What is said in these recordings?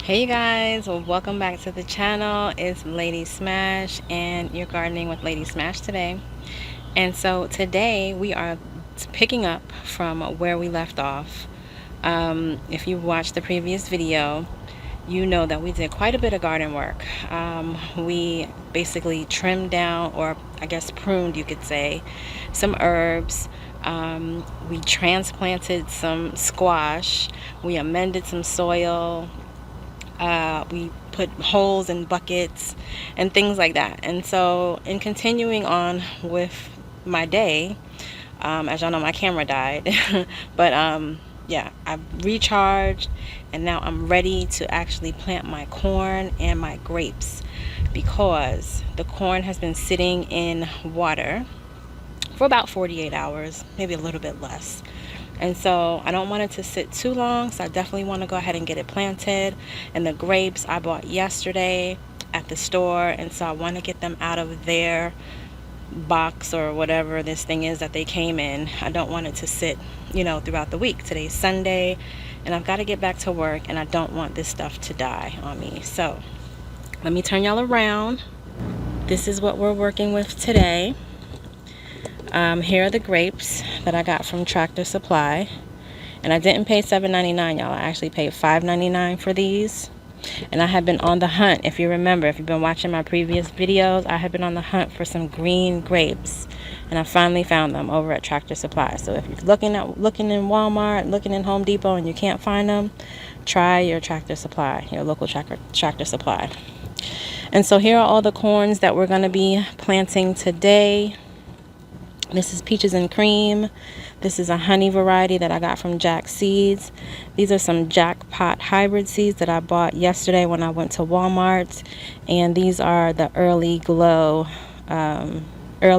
Hey you guys, well, welcome back to the channel. It's Lady Smash and you're gardening with Lady Smash today. And so today we are picking up from where we left off. If you watched the previous video, you know that we did quite a bit of garden work. We basically trimmed down, or I guess pruned you could say, some herbs. We transplanted some squash. We amended some soil. We put holes in buckets and things like that. And so in continuing on with my day, as y'all know, my camera died. But yeah, I recharged and now I'm ready to actually plant my corn and my grapes, because the corn has been sitting in water for about 48 hours, maybe a little bit less. And so I don't want it to sit too long, so I definitely want to go ahead and get it planted. And the grapes I bought yesterday at the store, and so I want to get them out of their box or whatever this thing is that they came in. I don't want it to sit, throughout the week. Today's Sunday and I've got to get back to work, and I don't want this stuff to die on me. So let me turn y'all around. This is what we're working with today. Here are the grapes that I got from Tractor Supply, and I didn't pay $7.99, y'all. I actually paid $5.99 for these. And I have been on the hunt. If you remember, if you've been watching my previous videos, I have been on the hunt for some green grapes, and I finally found them over at Tractor Supply. So if you're looking in Walmart, looking in Home Depot, and you can't find them, try your Tractor Supply, your local Tractor Supply. And so here are all the corns that we're going to be planting today. This is Peaches and Cream. This is a honey variety that I got from Jack Seeds. These are some Jackpot hybrid seeds that I bought yesterday when I went to Walmart. And these are the early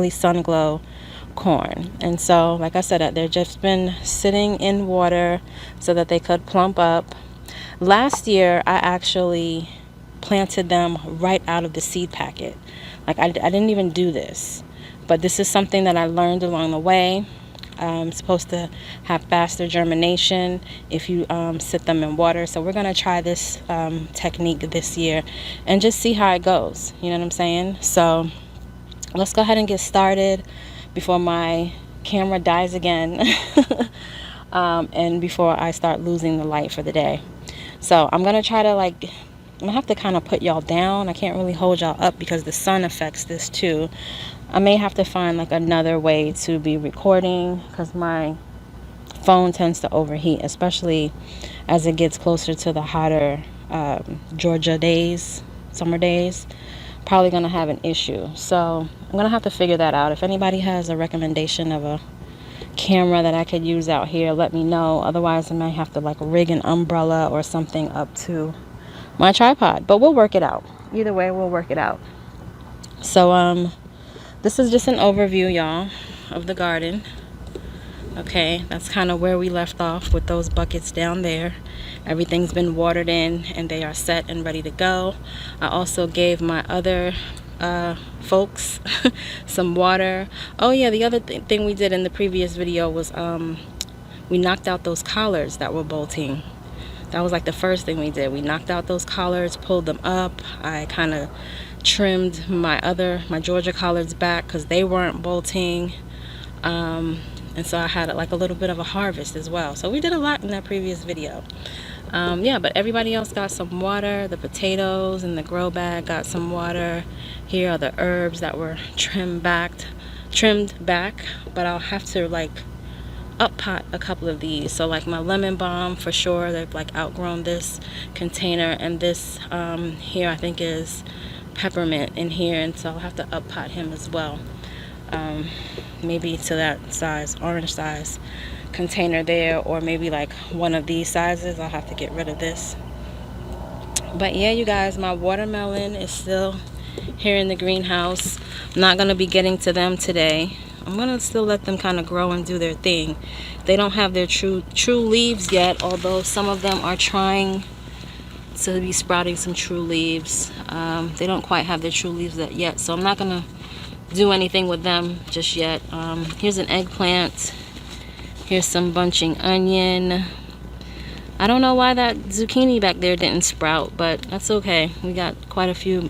sun glow corn. And so, like I said, they've just been sitting in water so that they could plump up. Last year, I actually planted them right out of the seed packet. Like I didn't even do this. But this is something that I learned along the way. It's supposed to have faster germination if you sit them in water. So we're going to try this technique this year and just see how it goes. You know what I'm saying? So let's go ahead and get started before my camera dies again and before I start losing the light for the day. So I'm going to try to I'm going to have to kind of put y'all down. I can't really hold y'all up because the sun affects this too. I may have to find another way to be recording, because my phone tends to overheat, especially as it gets closer to the hotter Georgia days, summer days. Probably going to have an issue. So I'm going to have to figure that out. If anybody has a recommendation of a camera that I could use out here, let me know. Otherwise, I might have to rig an umbrella or something up to my tripod. But we'll work it out. Either way, we'll work it out. So this is just an overview, y'all, of the garden. Okay, that's kind of where we left off with those buckets down there. Everything's been watered in and they are set and ready to go. I also gave my other folks some water. Oh yeah, the other thing we did in the previous video was we knocked out those collards that were bolting. That was the first thing we did. We knocked out those collards, pulled them up. I kind of trimmed my Georgia collards back because they weren't bolting. And so I had a little bit of a harvest as well. So we did a lot in that previous video. Yeah, but everybody else got some water. The potatoes in the grow bag got some water. Here are the herbs that were trimmed back. But I'll have to up pot a couple of these. So my lemon balm, for sure, they've outgrown this container. And this here I think is peppermint in here, and so I'll have to up pot him as well. Maybe to that size, orange size container there, or maybe one of these sizes. I'll have to get rid of this. But yeah, you guys, my watermelon is still here in the greenhouse. I'm not going to be getting to them today. I'm going to still let them kind of grow and do their thing. They don't have their true leaves yet, although some of them are trying to be sprouting some true leaves. They don't quite have their true leaves yet, so I'm not going to do anything with them just yet. Here's an eggplant. Here's some bunching onion. I don't know why that zucchini back there didn't sprout, but that's okay. We got quite a few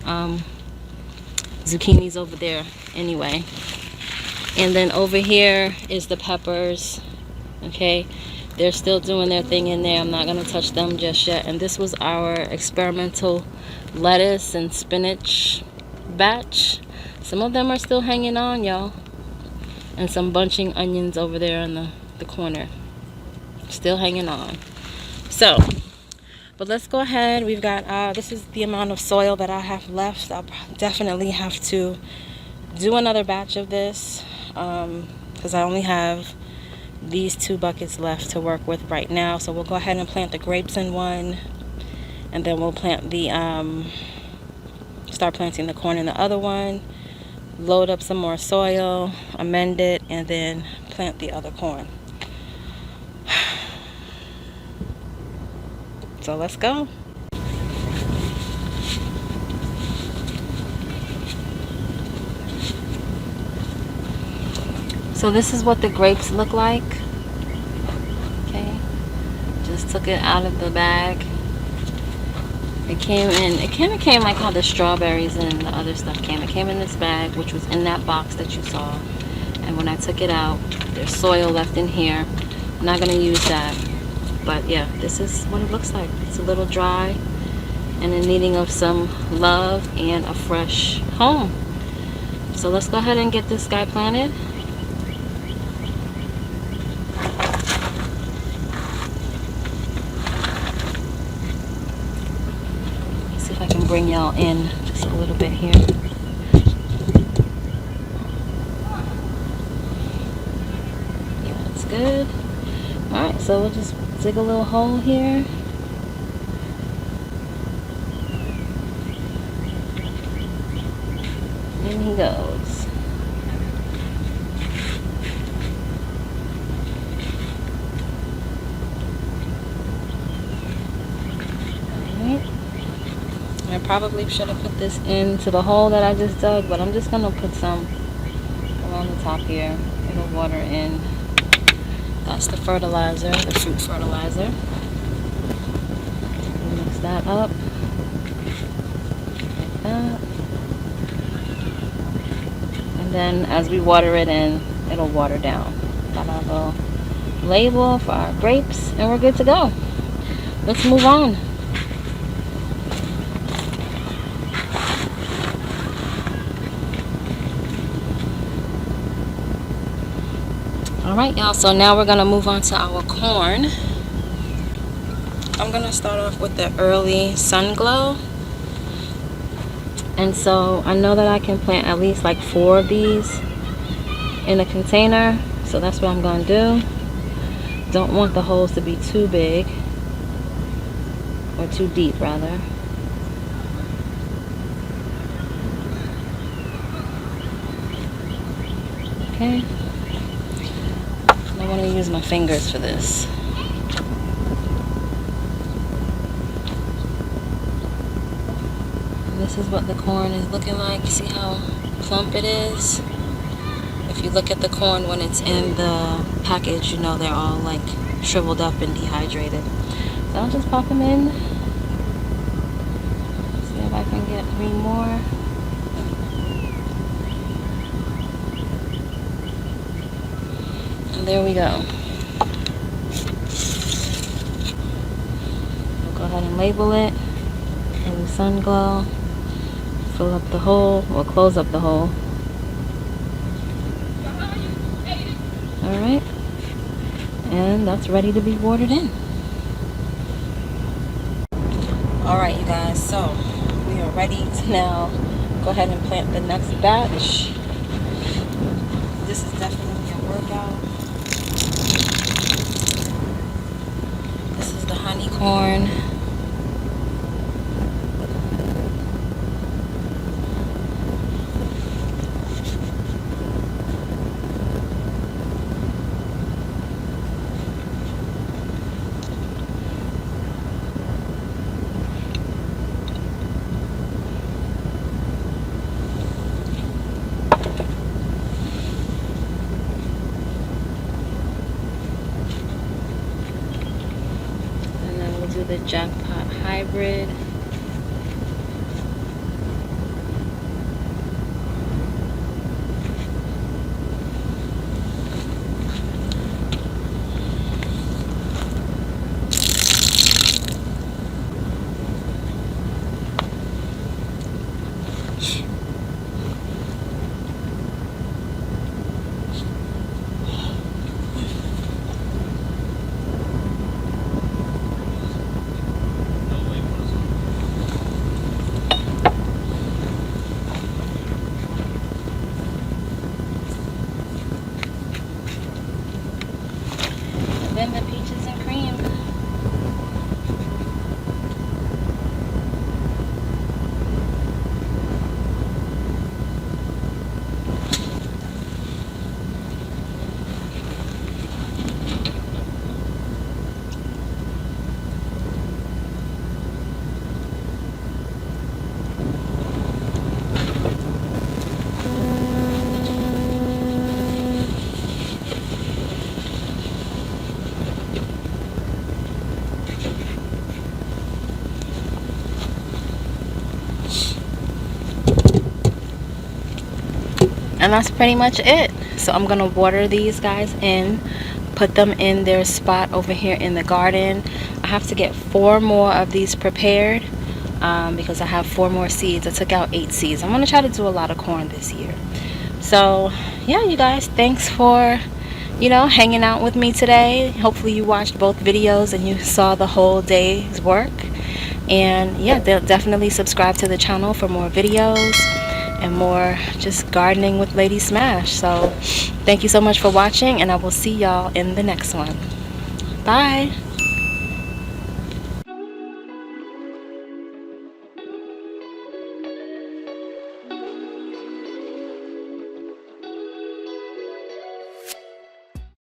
zucchinis over there anyway. And then over here is the peppers. Okay, they're still doing their thing in there. I'm not gonna touch them just yet. And this was our experimental lettuce and spinach batch. Some of them are still hanging on, y'all. And some bunching onions over there in the corner, still hanging on. So, but let's go ahead. We've got this is the amount of soil that I have left. I'll definitely have to do another batch of this because I only have these 2 buckets left to work with right now. So we'll go ahead and plant the grapes in one, and then we'll plant the start planting the corn in the other one, load up some more soil, amend it, and then plant the other corn. So let's go. So this is what the grapes look like. Okay, just took it out of the bag. It came in, it kind of came like how the strawberries and the other stuff came. It came in this bag, which was in that box that you saw. And when I took it out, there's soil left in here. I'm not gonna use that. But yeah, this is what it looks like. It's a little dry and in needing of some love and a fresh home. So let's go ahead and get this guy planted. See if I can bring y'all in just a little bit here. Yeah, that's good. Alright, so we'll just dig a little hole here. In he goes. Alright. I probably should have put this into the hole that I just dug, but I'm just going to put some along the top here. It'll water in. That's the fertilizer, the fruit fertilizer. Mix that up like that. And then as we water it in, it'll water down. Got our little label for our grapes, and we're good to go. Let's move on. Alright, y'all, so now we're going to move on to our corn. I'm going to start off with the early sun glow. And so I know that I can plant at least like 4 of these in a container. So that's what I'm going to do. Don't want the holes to be too big. Or too deep, rather. Okay. I want to use my fingers for this. This is what the corn is looking like. See how plump it is? If you look at the corn when it's in the package, you know they're all like shriveled up and dehydrated. So I'll just pop them in. See if I can get 3 more. And there we go. We'll go ahead and label it. Early sun glow. Fill up the hole, or close up the hole. Alright. And that's ready to be watered in. Alright, you guys, so we are ready to now go ahead and plant the next batch. This is definitely a workout. This is the honey corn. the Jackpot Hybrid. Then the peaches and cream. And that's pretty much it. So I'm gonna water these guys in, put them in their spot over here in the garden. I have to get 4 more of these prepared because I have 4 more seeds. I took out 8 seeds. I'm gonna try to do a lot of corn this year. So yeah, you guys, thanks for hanging out with me today. Hopefully you watched both videos and you saw the whole day's work. And yeah, they'll definitely subscribe to the channel for more videos and more just gardening with Lady Smash. So thank you so much for watching, and I will see y'all in the next one. Bye.